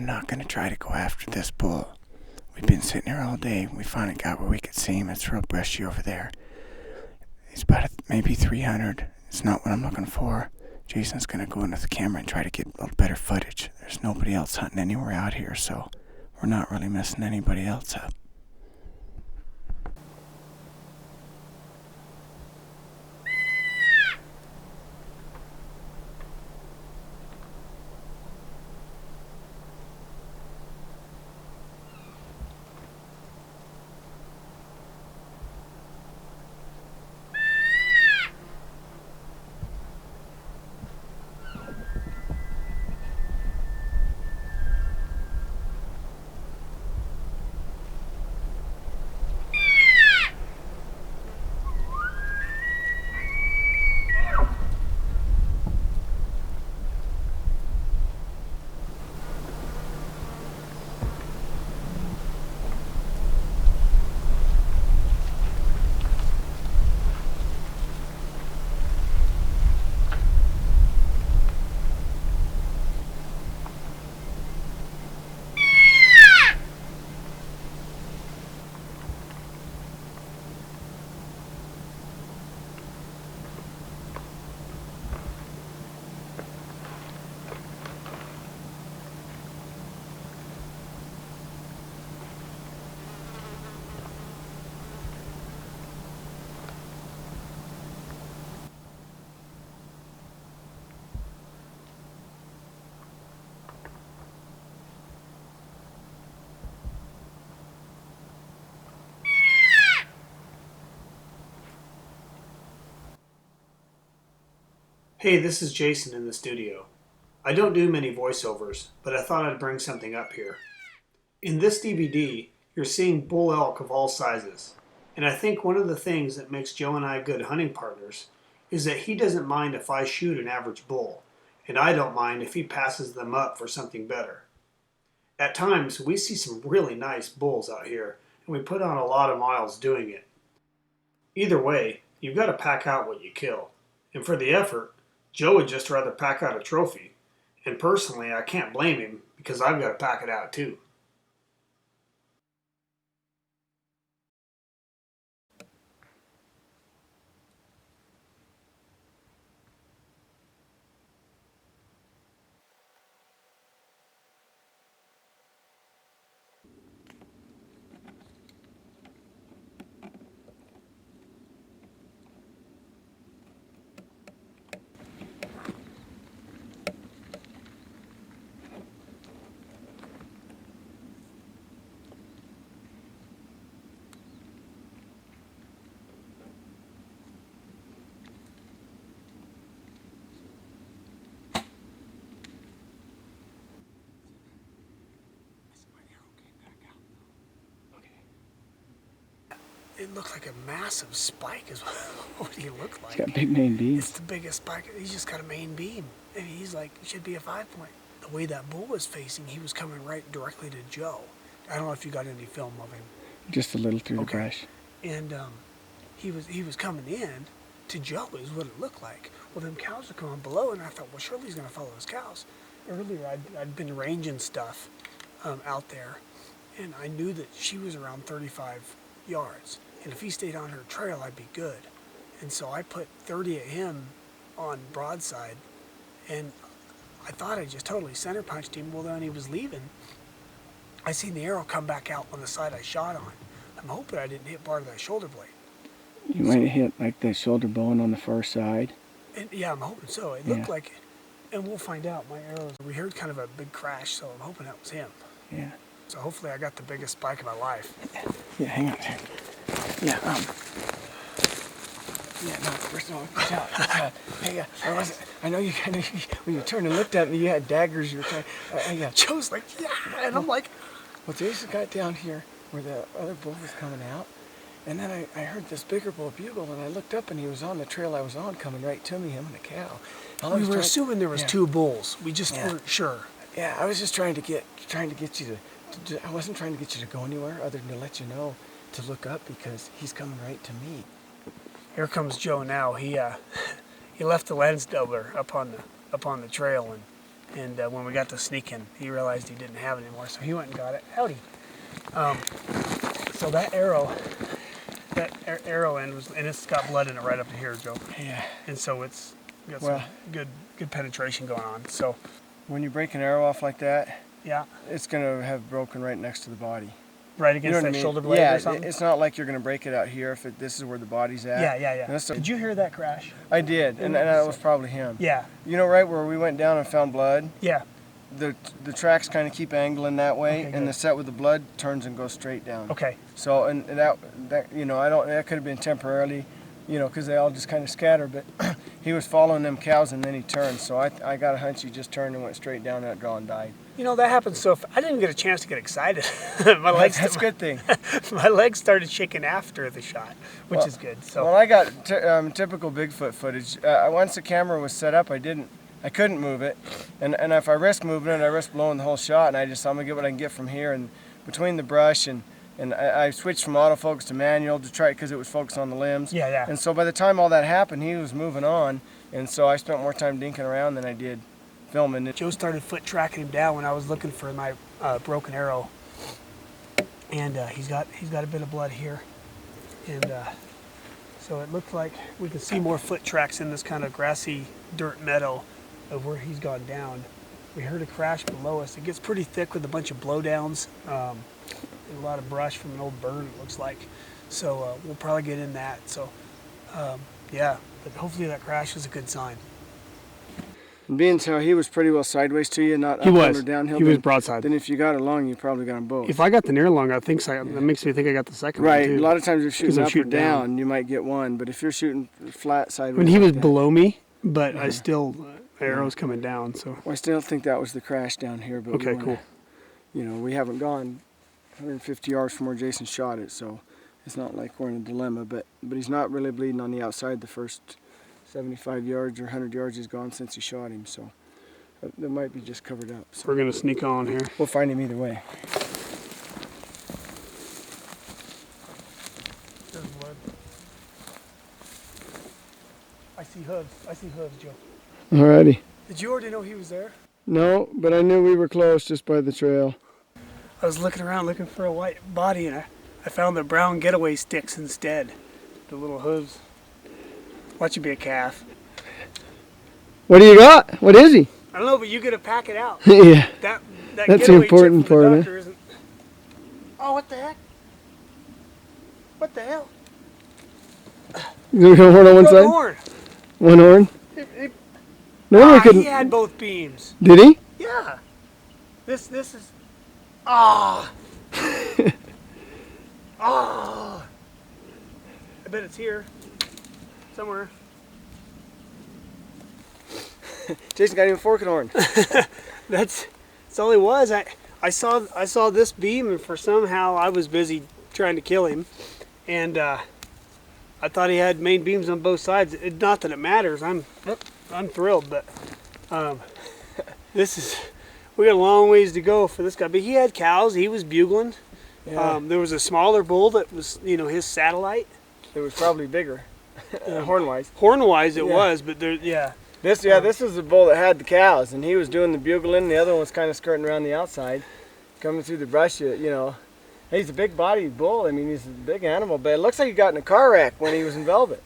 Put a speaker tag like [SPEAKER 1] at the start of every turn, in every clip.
[SPEAKER 1] I'm not going to try to go after this bull. We've been sitting here all day. We finally got where we could see him. It's real brushy over there. He's about maybe 300. It's not what I'm looking for. Jason's going to go into the camera and try to get a little better footage. There's nobody else hunting anywhere out here, so we're not really messing anybody else up.
[SPEAKER 2] Hey, this is Jason in the studio. I don't do many voiceovers, but I thought I'd bring something up here. In this DVD, you're seeing bull elk of all sizes. And I think one of the things that makes Joe and I good hunting partners is that he doesn't mind if I shoot an average bull, and I don't mind if he passes them up for something better. At times, we see some really nice bulls out here, and we put on a lot of miles doing it. Either way, you've got to pack out what you kill. And for the effort, Joe would just rather pack out a trophy. And personally, I can't blame him because I've got to pack it out too. It looked like a massive spike is what he looked like.
[SPEAKER 1] He's got big main beams.
[SPEAKER 2] It's the biggest spike. He's just got a main beam. And he's like, it should be a 5-point. The way that bull was facing, he was coming right directly to Joe. I don't know if you got any film of him.
[SPEAKER 1] Just a little through the brush.
[SPEAKER 2] And he was coming in to Joe is what it looked like. Well, them cows were coming below, and I thought, well, surely he's going to follow his cows. Earlier, I'd been ranging stuff out there, and I knew that she was around 35 yards. And if he stayed on her trail, I'd be good. And so I put 30 at him on broadside, and I thought I just totally center punched him. Well, then when he was leaving, I seen the arrow come back out on the side I shot on. I'm hoping I didn't hit part of that shoulder blade.
[SPEAKER 1] You might have hit like the shoulder bone on the far side.
[SPEAKER 2] And yeah, I'm hoping so. It looked like it. And we'll find out. My arrows, we heard kind of a big crash, so I'm hoping that was him.
[SPEAKER 1] Yeah.
[SPEAKER 2] So hopefully I got the biggest spike of my life.
[SPEAKER 1] Yeah, hang on. Yeah, no, first of all, good job. Hey, I know you kind of, when you turned and looked at me, you had daggers, you were trying,
[SPEAKER 2] Joe's like, yeah, and I'm like,
[SPEAKER 1] well, Jason got down here where the other bull was coming out, and then I heard this bigger bull bugle, and I looked up, and he was on the trail I was on, coming right to me, him and a cow.
[SPEAKER 2] We were assuming there was two bulls. We just weren't sure.
[SPEAKER 1] Yeah, I was just trying to get you to, I wasn't trying to get you to go anywhere other than to let you know to look up because he's coming right to me.
[SPEAKER 2] Here comes Joe now. He left the lens doubler up on the trail, And when we got to sneaking, he realized he didn't have it anymore, so he went and got it. Howdy. So that arrow end was, and it's got blood in it right up to here, Joe.
[SPEAKER 3] Yeah.
[SPEAKER 2] And so it's got some good penetration going on. So
[SPEAKER 3] when you break an arrow off like that,
[SPEAKER 2] yeah,
[SPEAKER 3] it's gonna have broken right next to the body.
[SPEAKER 2] Right against
[SPEAKER 3] You know what
[SPEAKER 2] that
[SPEAKER 3] I mean?
[SPEAKER 2] shoulder blade
[SPEAKER 3] yeah,
[SPEAKER 2] or something?
[SPEAKER 3] it's not like you're gonna break it out here if this is where the body's at.
[SPEAKER 2] Yeah. Did you hear that crash?
[SPEAKER 3] I did, and that was probably him.
[SPEAKER 2] Yeah.
[SPEAKER 3] You know, right where we went down and found blood,
[SPEAKER 2] Yeah.
[SPEAKER 3] the tracks kind of keep angling that way,
[SPEAKER 2] Okay,
[SPEAKER 3] and
[SPEAKER 2] good.
[SPEAKER 3] the set with the blood turns and goes straight down.
[SPEAKER 2] Okay.
[SPEAKER 3] So, and that you know, that could have been temporarily, you know, because they all just kind of scatter, but he was following them cows and then he turned, so I got a hunch he just turned and went straight down that draw and died.
[SPEAKER 2] You know, that happens so I didn't get a chance to get excited. That's
[SPEAKER 3] a good thing.
[SPEAKER 2] My legs started shaking after the shot, which is good. So
[SPEAKER 3] Well, I got typical Bigfoot footage. Once the camera was set up, I couldn't move it, and if I risk moving it, I risk blowing the whole shot, and I'm gonna get what I can get from here, and between the brush and I switched from autofocus to manual to try because it was focused on the limbs.
[SPEAKER 2] Yeah.
[SPEAKER 3] And so by the time all that happened, he was moving on, and so I spent more time dinking around than I did filming it.
[SPEAKER 2] Joe started foot tracking him down when I was looking for my broken arrow, and he's got a bit of blood here, and so it looks like we can see more foot tracks in this kind of grassy dirt meadow of where he's gone down. We heard a crash below us. It gets pretty thick with a bunch of blowdowns and a lot of brush from an old burn, it looks like. So we'll probably get in that. So yeah, but hopefully that crash is a good sign.
[SPEAKER 3] And being so he was pretty well sideways to you, not
[SPEAKER 2] He
[SPEAKER 3] uphill
[SPEAKER 2] was.
[SPEAKER 3] or downhill.
[SPEAKER 2] He was
[SPEAKER 3] then-
[SPEAKER 2] broadside.
[SPEAKER 3] Then if you got it long, you probably got them both.
[SPEAKER 2] If I got the near long, I think so. That makes me think I got the second
[SPEAKER 3] Right.
[SPEAKER 2] one too.
[SPEAKER 3] A lot of times if you're
[SPEAKER 2] 'Cause
[SPEAKER 3] shooting
[SPEAKER 2] I'm
[SPEAKER 3] up or
[SPEAKER 2] shooting down.
[SPEAKER 3] down, you might get one, but if you're shooting flat sideways,
[SPEAKER 2] When he was
[SPEAKER 3] like that-
[SPEAKER 2] below me, but I still arrows coming down. So
[SPEAKER 3] Well, I still think that was the crash down here, but
[SPEAKER 2] okay, cool.
[SPEAKER 3] You know, we haven't gone 150 yards from where Jason shot it, so it's not like we're in a dilemma. But he's not really bleeding on the outside the first 75 yards or 100 yards he's gone since he shot him, so that might be just covered up. So
[SPEAKER 2] We're gonna sneak on here.
[SPEAKER 3] we'll find him either way.
[SPEAKER 2] There's blood. I see hooves, Joe.
[SPEAKER 3] Alrighty.
[SPEAKER 2] Did you already know he was there?
[SPEAKER 3] No, but I knew we were close just by the trail.
[SPEAKER 2] I was looking around looking for a white body, and I found the brown getaway sticks instead. The little hooves. Watch it be a calf.
[SPEAKER 3] What do you got? What is he?
[SPEAKER 2] I don't know, but you gotta pack it out.
[SPEAKER 3] Yeah.
[SPEAKER 2] That
[SPEAKER 3] That's the
[SPEAKER 2] getaway
[SPEAKER 3] important
[SPEAKER 2] chip from the
[SPEAKER 3] part,
[SPEAKER 2] doctor isn't. Oh, what the heck? What the hell?
[SPEAKER 3] You got horn on one
[SPEAKER 2] Broke
[SPEAKER 3] side?
[SPEAKER 2] horn.
[SPEAKER 3] One horn? No one
[SPEAKER 2] He
[SPEAKER 3] couldn't.
[SPEAKER 2] had both beams.
[SPEAKER 3] Did he?
[SPEAKER 2] Yeah. This is. Ah. Ah. I bet it's here. Somewhere.
[SPEAKER 3] Jason got him a forked horn.
[SPEAKER 2] That's all he was. I saw this beam, and for somehow I was busy trying to kill him, and I thought he had main beams on both sides. Not that it matters. I'm thrilled, but we got a long ways to go for this guy. But he had cows. He was bugling.
[SPEAKER 3] Yeah.
[SPEAKER 2] There was a smaller bull that was his satellite.
[SPEAKER 3] It was probably bigger, horn-wise.
[SPEAKER 2] Horn-wise, it
[SPEAKER 3] Yeah.
[SPEAKER 2] was, but yeah.
[SPEAKER 3] This is the bull that had the cows, and he was doing the bugling. The other one was kind of skirting around the outside, coming through the brush. You know, he's a big-bodied bull. I mean, he's a big animal, but it looks like he got in a car wreck when he was in velvet.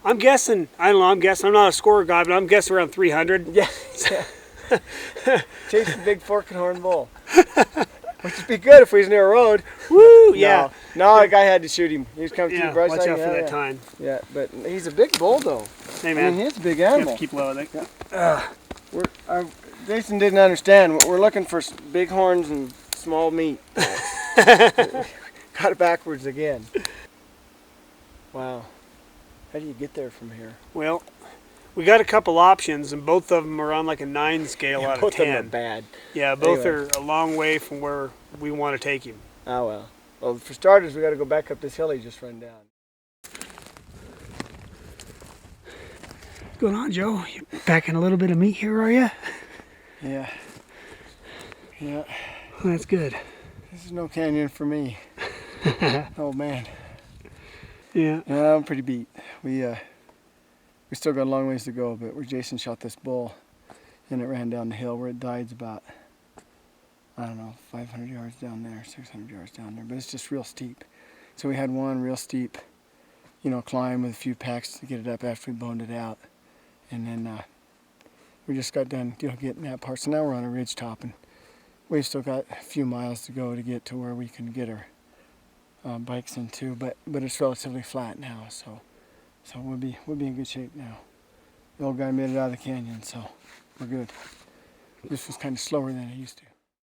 [SPEAKER 2] I'm guessing. I don't know. I'm guessing. I'm not a score guy, but I'm guessing around 300.
[SPEAKER 3] Yeah. Chase the big forked horn bull. Which would be good if we was near a road.
[SPEAKER 2] Woo! Yeah.
[SPEAKER 3] No, the guy had to shoot him. He was coming through
[SPEAKER 2] Yeah.
[SPEAKER 3] the brush.
[SPEAKER 2] Watch out for that time.
[SPEAKER 3] Yeah, but he's a big bull though.
[SPEAKER 2] Hey
[SPEAKER 3] I
[SPEAKER 2] man,
[SPEAKER 3] mean, he's a big
[SPEAKER 2] you have
[SPEAKER 3] animal.
[SPEAKER 2] to keep low. I think.
[SPEAKER 3] Jason didn't understand. We're looking for big horns and small meat. Got it backwards again. Wow. How do you get there from here?
[SPEAKER 2] Well, we got a couple options, and both of them are on like a 9 scale out of
[SPEAKER 3] Both
[SPEAKER 2] 10.
[SPEAKER 3] of them are bad.
[SPEAKER 2] Yeah, both
[SPEAKER 3] Anyway.
[SPEAKER 2] are a long way from where we want to take him.
[SPEAKER 3] Oh well. Well, for starters, we got to go back up this hill he just run down.
[SPEAKER 2] What's going on, Joe? You packing a little bit of meat here, are you?
[SPEAKER 3] Yeah. Yeah.
[SPEAKER 2] Well, that's good.
[SPEAKER 3] This is no canyon for me. Oh man.
[SPEAKER 2] Yeah.
[SPEAKER 3] Yeah, I'm pretty beat. We still got a long ways to go, but where Jason shot this bull, Then it ran down the hill where it died about, I don't know, 500 yards down there, 600 yards down there. But it's just real steep. So we had one real steep, climb with a few packs to get it up after we boned it out. And then we just got done, getting that part. So now we're on a ridge top, and we've still got a few miles to go to get to where we can get our bikes into. But it's relatively flat now, so we'll be in good shape now. The old guy made it out of the canyon, so we're good. This was kind of slower than it used to.